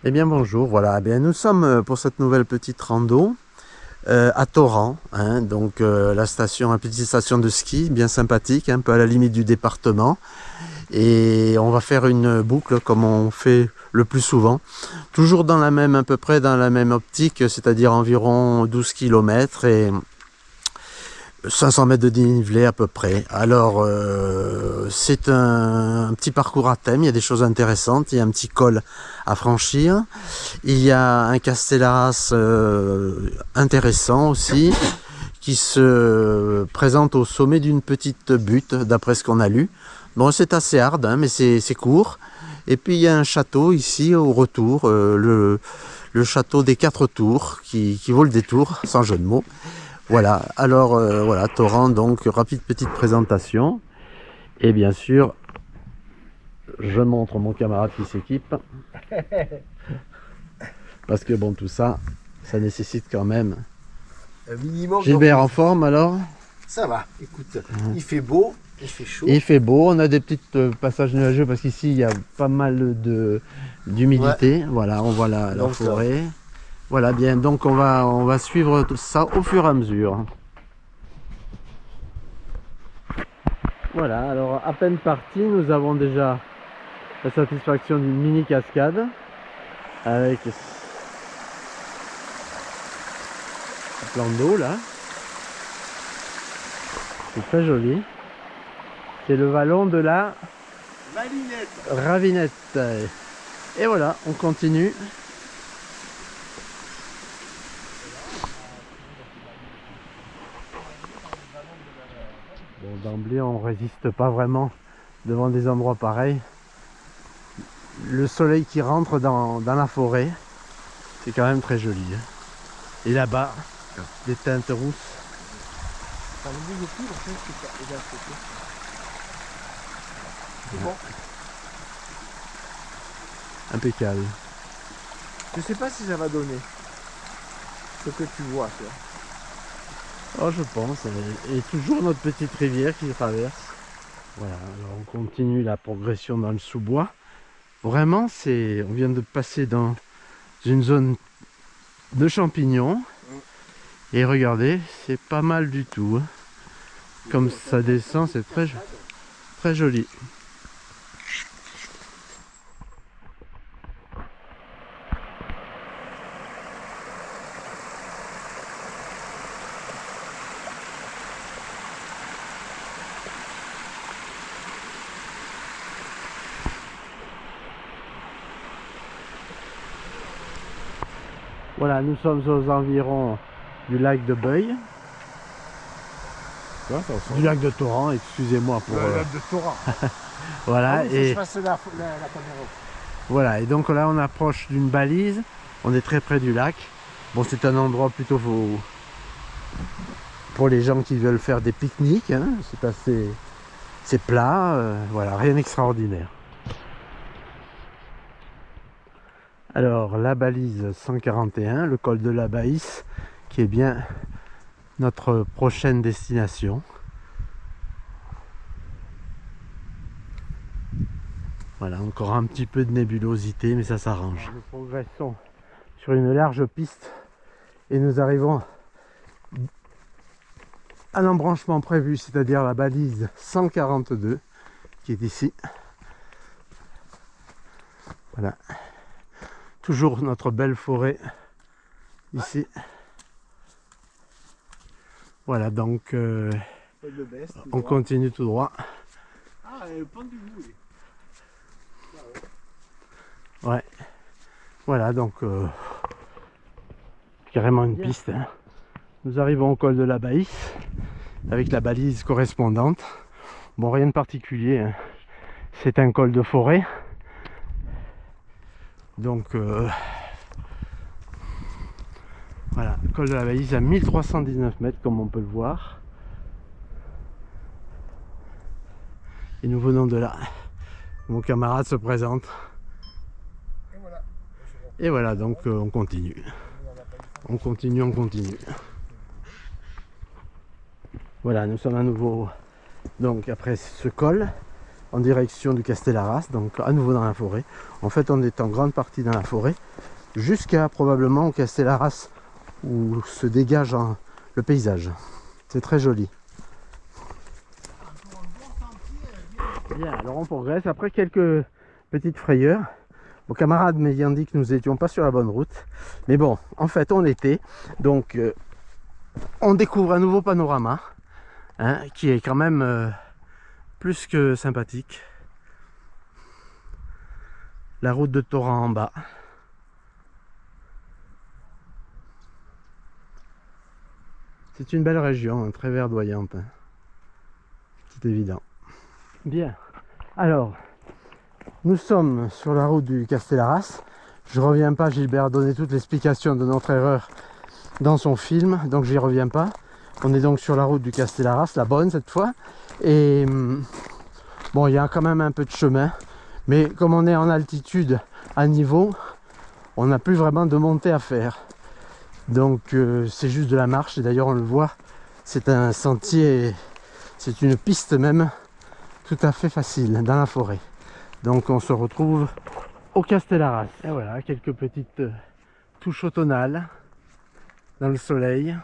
Eh bien bonjour, voilà, eh bien, nous sommes pour cette nouvelle petite rando à Torrent, hein, donc la station, une petite station de ski bien sympathique, un peu à la limite du département. Et on va faire une boucle comme on fait le plus souvent, toujours dans la même, à peu près dans la même optique, c'est-à-dire environ 12 km et 500 mètres de dénivelé à peu près. Alors c'est un petit parcours à thème, il y a des choses intéressantes, il y a un petit col à franchir, il y a un Castellaras intéressant aussi qui se présente au sommet d'une petite butte d'après ce qu'on a lu. Bon, c'est assez hard, hein, mais c'est court. Et puis il y a un château ici au retour, le château des 4 tours qui vaut le détour, sans jeu de mots. Voilà, alors voilà, Torrent, donc rapide petite présentation. Et bien sûr, je montre mon camarade qui s'équipe. Parce que bon, tout ça, ça nécessite quand même. Un minimum Gilbert en d'enthousiasme. forme alors? Ça va, écoute, il fait beau, il fait chaud. Il fait beau, on a des petits passages nuageux parce qu'ici il y a pas mal Ouais, d'humidité. Voilà, on voit la donc forêt. Voilà, bien, donc on va suivre tout ça au fur et à mesure. Voilà, alors à peine parti, nous avons déjà la satisfaction d'une mini cascade avec ce plan d'eau là. C'est très joli. C'est le vallon de la Malinette. Ravinette. Et voilà, on continue. Bon, d'emblée, on résiste pas vraiment devant des endroits pareils. Le soleil qui rentre dans la forêt, c'est quand même très joli. Hein. Et là-bas, des teintes rousses. Ça ne bouge plus, en fait, c'est bon. Impeccable. Je sais pas si ça va donner ce que tu vois, toi. Oh, je pense. Et toujours notre petite rivière qui traverse. Voilà, alors on continue la progression dans le sous-bois. Vraiment, on vient de passer dans une zone de champignons. Et regardez, c'est pas mal du tout. Hein. Comme ça descend, c'est très joli. Voilà, nous sommes aux environs du lac de Beuil. Du lac de Torrent, excusez-moi pour... Le lac de Torrent. Voilà, Ah oui, faut que et je fasse la caméra. voilà, et donc là on approche d'une balise, on est très près du lac. Bon, c'est un endroit plutôt pour les gens qui veulent faire des pique-niques, hein. C'est plat, voilà, rien d'extraordinaire. Alors la balise 141, le col de la Baïs, qui est bien notre prochaine destination. Voilà, encore un petit peu de nébulosité, mais ça s'arrange. Nous progressons sur une large piste et nous arrivons à l'embranchement prévu, c'est-à-dire la balise 142 qui est ici. Voilà. Toujours notre belle forêt ici. Voilà, donc on continue tout droit. Ah, le pont du bout. Ouais. Voilà, donc carrément une piste. Hein. Nous arrivons au col de la Baïs avec la balise correspondante. Bon, rien de particulier. Hein. C'est un col de forêt. Donc voilà, col de la Baïse à 1319 mètres comme on peut le voir. Et nous venons de là. Mon camarade se présente. Et voilà, donc on continue. On continue, on continue. Voilà, nous sommes à nouveau donc après ce col. en direction du Castellarras, donc à nouveau dans la forêt. En fait, on est en grande partie dans la forêt, jusqu'à probablement au Castellarras, où se dégage le paysage. C'est très joli. Bien, alors on progresse. Après quelques petites frayeurs, mon camarade m'ayant dit que nous n'étions pas sur la bonne route. Mais bon, en fait, on l'était. Donc, on découvre un nouveau panorama, hein, qui est quand même plus que sympathique. La route de Torrent en bas. C'est une belle région, hein, très verdoyante. Hein. C'est évident. Bien. Alors, nous sommes sur la route du Castellarras. Je reviens pas, Gilbert a donné toute l'explication de notre erreur dans son film, donc j'y reviens pas. On est donc sur la route du Castellarras, la bonne cette fois. Et bon, il y a quand même un peu de chemin, mais comme on est en altitude à niveau, on n'a plus vraiment de montée à faire. Donc c'est juste de la marche, et d'ailleurs on le voit, c'est un sentier, c'est une piste même, tout à fait facile dans la forêt. Donc on se retrouve au Castellarras. Et voilà, quelques petites touches automnales dans le soleil.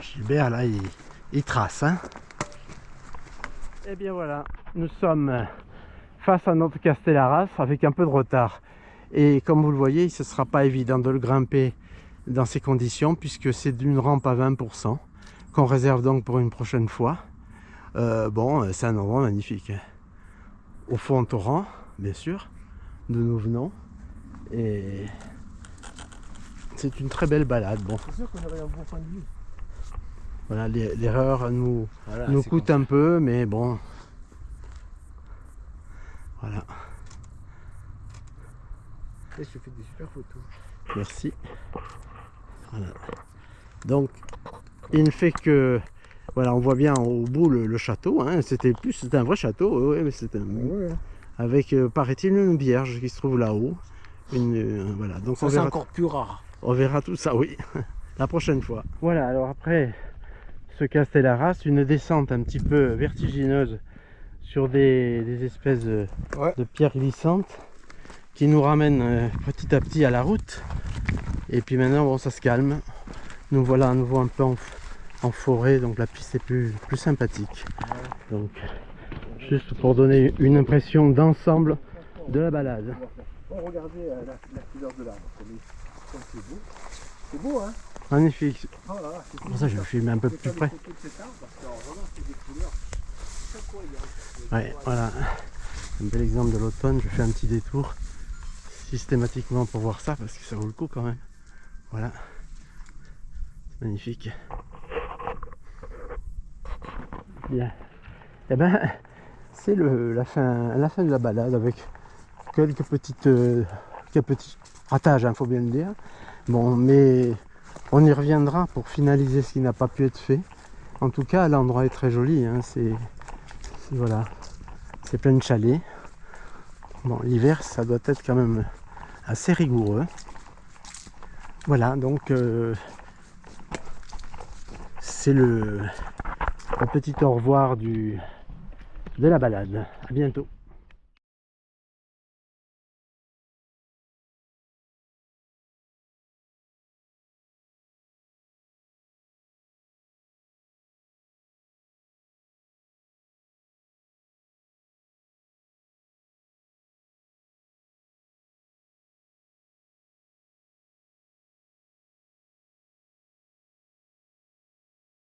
Gilbert là, il trace. Hein. Et bien voilà, nous sommes face à notre Castellarras avec un peu de retard. Et comme vous le voyez, ce ne sera pas évident de le grimper dans ces conditions, puisque c'est d'une rampe à 20% qu'on réserve donc pour une prochaine fois. Bon, c'est un endroit magnifique. Au fond, Torrent, bien sûr, d'où nous venons. Et c'est une très belle balade. Bon. C'est sûr qu'on aurait un bon point de vue. Voilà, l'erreur nous coûte un peu, mais bon. Voilà. Et je fais des super photos. Merci. Voilà. Donc, il ne fait que... Voilà, on voit bien au bout le château. Hein. C'était un vrai château. Ouais, mais c'était Ouais. avec, paraît-il, une vierge qui se trouve là-haut. Voilà. Donc Ça, c'est encore plus rare. On verra tout ça, oui, la prochaine fois. Voilà, alors après ce Castellarras, une descente un petit peu vertigineuse sur des espèces de pierres glissantes qui nous ramènent petit à petit à la route. Et puis maintenant, bon, ça se calme. Nous voilà à nouveau un peu en forêt, donc la piste est plus sympathique. Donc, juste pour donner une impression d'ensemble de la balade. Bon, regardez la couleur de l'arbre, comme c'est beau. C'est beau, hein? Magnifique. Oh là là, c'est Pour ça, je vais filmer un peu plus près. Ouais, voilà. Un bel exemple de l'automne. Je fais un petit détour systématiquement pour voir ça parce que ça vaut le coup quand même. Voilà. C'est magnifique. Bien. Et ben, c'est la fin de la balade avec quelques petits ratages, hein, faut bien le dire. Bon, mais on y reviendra pour finaliser ce qui n'a pas pu être fait. En tout cas, l'endroit est très joli. Hein, voilà, c'est plein de chalets. Bon, l'hiver, ça doit être quand même assez rigoureux. Voilà, donc c'est le petit au revoir de la balade. À bientôt.